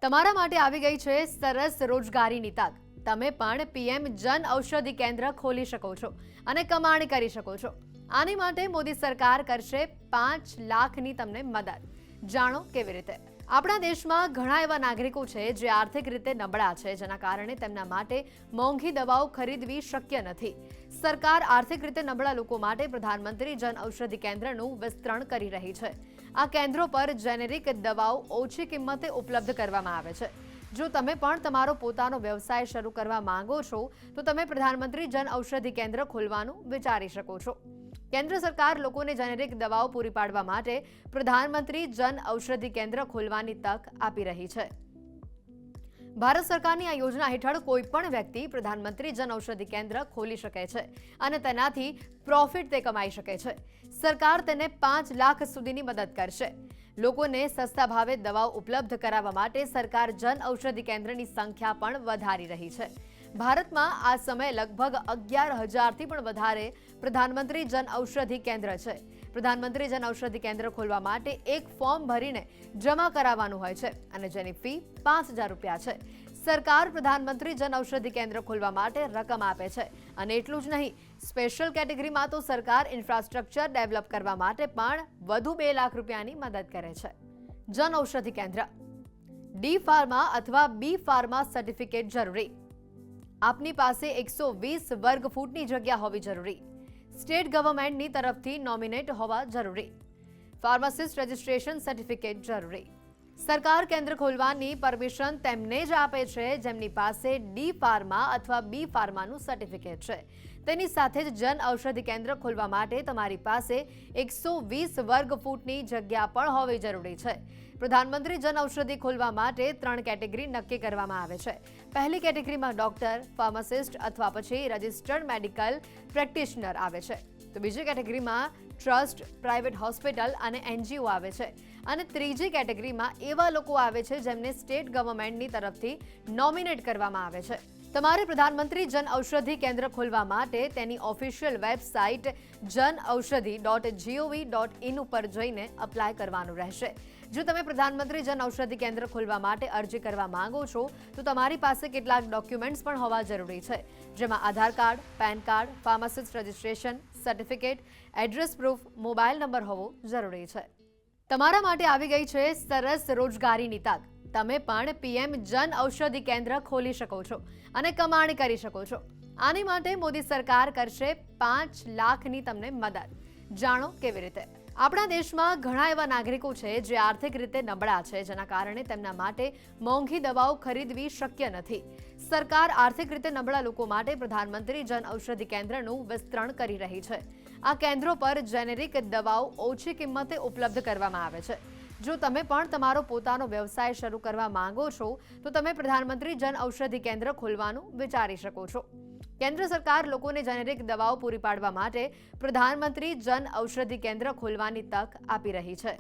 તમારા માટે આવી ગઈ છે સરસ રોજગારીની તક। તમે પણ પીએમ જન ઔષધિ કેન્દ્ર ખોલી શકો છો અને કમાણી કરી શકો છો। આની માટે મોદી સરકાર કરશે 5 લાખની તમને મદદ। જાણો કેવી રીતે। આપણા દેશમાં ઘણા એવા નાગરિકો છે જે આર્થિક રીતે નબળા છે, જેના કારણે તેમના માટે મોંઘી દવાઓ ખરીદવી શક્ય નથી। સરકાર આર્થિક રીતે નબળા લોકો માટે પ્રધાનમંત્રી જન ઔષધિ કેન્દ્રનું વિસ્તરણ કરી રહી છે। આ કેન્દ્રો પર જેનેરિક દવાઓ ઓછી કિંમતે ઉપલબ્ધ કરવામાં આવે છે। જો તમે પણ તમારો પોતાનો વ્યવસાય શરૂ કરવા માંગો છો તો તમે પ્રધાનમંત્રી જન ઔષધિ કેન્દ્ર ખોલવાનું વિચારી શકો છો। કેન્દ્ર સરકાર લોકોને જેનેરિક દવાઓ પૂરી પાડવા માટે પ્રધાનમંત્રી જન ઔષધિ કેન્દ્ર ખોલવાની તક આપી રહી છે। ભારત સરકારની આ યોજના હેઠળ કોઈ પણ વ્યક્તિ પ્રધાનમંત્રી જન ઔષધિ કેન્દ્ર ખોલી શકે છે અને તેનાથી પ્રોફિટ તે કમાઈ શકે છે। સરકાર તેને 5 લાખ સુધીની મદદ કરશે। લોકોને સસ્તા ભાવે દવાઓ ઉપલબ્ધ કરાવવા માટે સરકાર જન ઔષધિ કેન્દ્રની સંખ્યા પણ વધારી રહી છે। ભારતમાં આ સમયે લગભગ 11,000થી પણ વધારે પ્રધાનમંત્રી જન ઔષધિ કેન્દ્ર છે। પ્રધાનમંત્રી જન ઔષધિ કેન્દ્ર ખોલવા માટે એક ફોર્મ ભરીને જમા કરાવવાનું હોય છે અને જેની ફી 5,000 રૂપિયા છે। સરકાર પ્રધાનમંત્રી જન ઔષધિ કેન્દ્ર ખોલવા માટે રકમ આપે છે અને એટલું જ નહીં, સ્પેશિયલ કેટેગરીમાં તો સરકાર ઇન્ફ્રાસ્ટ્રક્ચર ડેવલપ કરવા માટે પણ વધુ 2 લાખ રૂપિયાની મદદ કરે છે। જન ઔષધિ કેન્દ્ર ડી ફાર્મા અથવા બી ફાર્મા સર્ટિફિકેટ જરૂરી। આપની પાસે 120 વર્ગ ફૂટની જગ્યા હોવી જરૂરી। સ્ટેટ ગવર્મેન્ટની તરફથી નોમિનેટ હોવા જરૂરી। ફાર્માસિસ્ટ રજિસ્ટ્રેશન સર્ટિફિકેટ જરૂરી। સરકાર કેન્દ્ર ખોલવાની પરમિશન તેમને જ આપે છે જેમની પાસે ડી ફાર્મા અથવા બી ફાર્માનું સર્ટિફિકેટ છે। તેની સાથે જ જન ઔષધિ કેન્દ્ર ખોલવા માટે તમારી પાસે 120 વર્ગ ફૂટની જગ્યા પણ હોવી જરૂરી છે। પ્રધાનમંત્રી જન ઔષધિ ખોલવા માટે 3 કેટેગરી નક્કી કરવામાં આવે છે। પહેલી કેટેગરીમાં ડોક્ટર, ફાર્માસિસ્ટ અથવા પછી રજિસ્ટર્ડ મેડિકલ પ્રેક્ટિશનર આવે છે, તો બીજી કેટેગરીમાં ટ્રસ્ટ, પ્રાઇવેટ હોસ્પિટલ અને એનજીઓ આવે છે અને ત્રીજી કેટેગરીમાં એવા લોકો આવે છે જેમને સ્ટેટ ગવર્મેન્ટની તરફથી નોમિનેટ કરવામાં આવે છે। તમારે પ્રધાનમંત્રી જન ઔષધિ કેન્દ્ર ખોલવા માટે તેની ઓફિશિયલ વેબસાઇટ janaushadhi.gov.in ઉપર જઈને અપ્લાય કરવાનું રહેશે। જો તમે પ્રધાનમંત્રી જન ઔષધિ કેન્દ્ર ખોલવા માટે અરજી કરવા માંગો છો તો તમારી પાસે કેટલાક ડોક્યુમેન્ટ્સ પણ હોવા જરૂરી છે, જેમાં Aadhaar card, PAN card, pharmacist registration certificate, address proof, mobile number હોવો જરૂરી છે। તમારા માટે આવી ગઈ છે સરસ રોજગારીની તક। તમે પણ પીએમ જન ઔષધિ કેન્દ્ર ખોલી શકો છો અને કમાણી કરી શકો છો। આની માટે મોદી સરકાર કરશે 5 લાખની તમને મદદ। જાણો કેવી રીતે। આપણા દેશમાં ઘણા એવા નાગરિકો છે જે આર્થિક રીતે નબળા છે, જેના કારણે તેમના માટે મોંઘી દવાઓ ખરીદવી શક્ય નથી। સરકાર આર્થિક રીતે નબળા લોકો માટે પ્રધાનમંત્રી જન ઔષધિ કેન્દ્રનું વિસ્તરણ કરી રહી છે। આ કેન્દ્રો પર જેનેરિક દવાઓ ઓછી કિંમતે ઉપલબ્ધ કરવામાં આવે છે। જો તમે પણ તમારો પોતાનો વ્યવસાય શરૂ કરવા માંગો છો તો તમે પ્રધાનમંત્રી જન ઔષધિ કેન્દ્ર ખોલવાનું વિચારી શકો છો। કેન્દ્ર સરકાર લોકોને જેનેરિક દવાઓ પૂરી પાડવા માટે પ્રધાનમંત્રી જન ઔષધિ કેન્દ્ર ખોલવાની તક આપી રહી છે।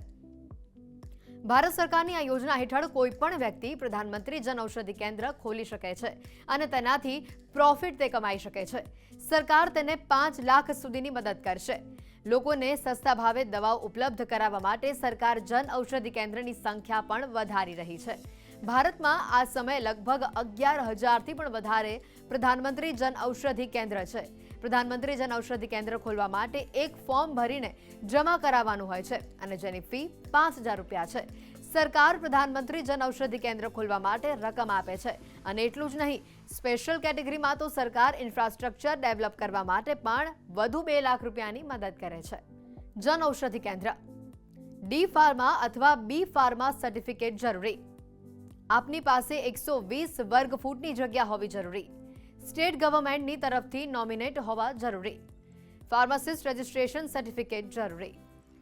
ભારત સરકારની આ યોજના હેઠળ કોઈ પણ વ્યક્તિ પ્રધાનમંત્રી જન ઔષધિ કેન્દ્ર ખોલી શકે છે અને તેનાથી પ્રોફિટ તે કમાઈ શકે છે। સરકાર તેને 5 લાખ સુધીની મદદ કરશે। લોકોને સસ્તા ભાવે દવાઓ ઉપલબ્ધ કરાવવા માટે સરકાર જન ઔષધિ કેન્દ્રની સંખ્યા પણ વધારી રહી છે। ભારતમાં આ સમયે લગભગ 11,000થી પણ વધારે પ્રધાનમંત્રી જન ઔષધિ કેન્દ્ર છે। પ્રધાનમંત્રી જન ઔષધિ કેન્દ્ર ખોલવા માટે એક ફોર્મ ભરીને જમા કરાવવાનું હોય છે અને જેની ફી 5,000 રૂપિયા છે। સરકાર પ્રધાનમંત્રી જન ઔષધિ કેન્દ્ર ખોલવા માટે રકમ આપે છે અને એટલું જ નહીં, સ્પેશિયલ કેટેગરીમાં તો સરકાર ઇન્ફ્રાસ્ટ્રક્ચર ડેવલપ કરવા માટે પણ વધુ 2 લાખ રૂપિયાની મદદ કરે છે। જન ઔષધિ કેન્દ્ર ડી ફાર્મા અથવા બી ફાર્મા સર્ટિફિકેટ જરૂરી। આપની પાસે 120 વર્ગ ફૂટની જગ્યા હોવી જરૂરી। સ્ટેટ ગવર્મેન્ટની તરફથી નોમિનેટ હોવા જરૂરી। ફાર્માસિસ્ટ રજિસ્ટ્રેશન સર્ટિફિકેટ જરૂરી।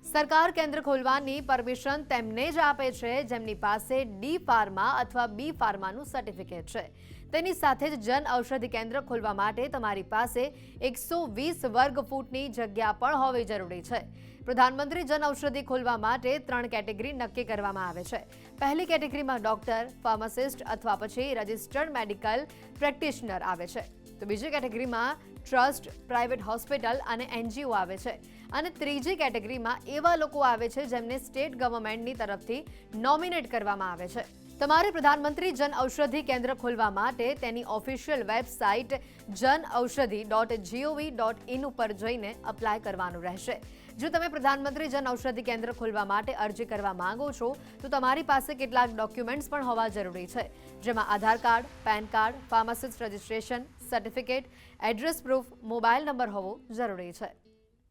સરકાર કેન્દ્ર ખોલવાની પરમિશન તેમને જ આપે છે જેમની પાસે ડી ફાર્મા અથવા બી ફાર્માનું સર્ટિફિકેટ છે। તેની સાથે જ જન ઔષધિ કેન્દ્ર ખોલવા માટે તમારી પાસે 120 વર્ગ ફૂટની જગ્યા પણ હોવી જરૂરી છે। પ્રધાનમંત્રી જન ઔષધિ ખોલવા માટે 3 કેટેગરી નક્કી કરવામાં આવે છે। પહેલી કેટેગરીમાં ડોક્ટર, ફાર્માસિસ્ટ અથવા પછી રજિસ્ટર્ડ મેડિકલ પ્રેક્ટિશનર આવે છે, તો બીજી કેટેગરીમાં ટ્રસ્ટ, પ્રાઇવેટ હોસ્પિટલ અને એનજીઓ આવે છે અને ત્રીજી કેટેગરીમાં એવા લોકો આવે છે જેમને સ્ટેટ ગવર્મેન્ટની તરફથી નોમિનેટ કરવામાં આવે છે। તમારે પ્રધાનમંત્રી જન ઔષધિ કેન્દ્ર ખોલવા માટે તેની ઓફિશિયલ વેબસાઇટ janaushadhi.gov.in ઉપર જઈને અપ્લાય કરવાનું રહેશે. જો તમે પ્રધાનમંત્રી જન ઔષધિ કેન્દ્ર ખોલવા માટે અરજી કરવા માંગો છો તો તમારી પાસે કેટલાક ડોક્યુમેન્ટ્સ પણ હોવા જરૂરી છે, જેમાં Aadhaar card, PAN card, pharmacist registration certificate, address proof, mobile number હોવો જરૂરી છે.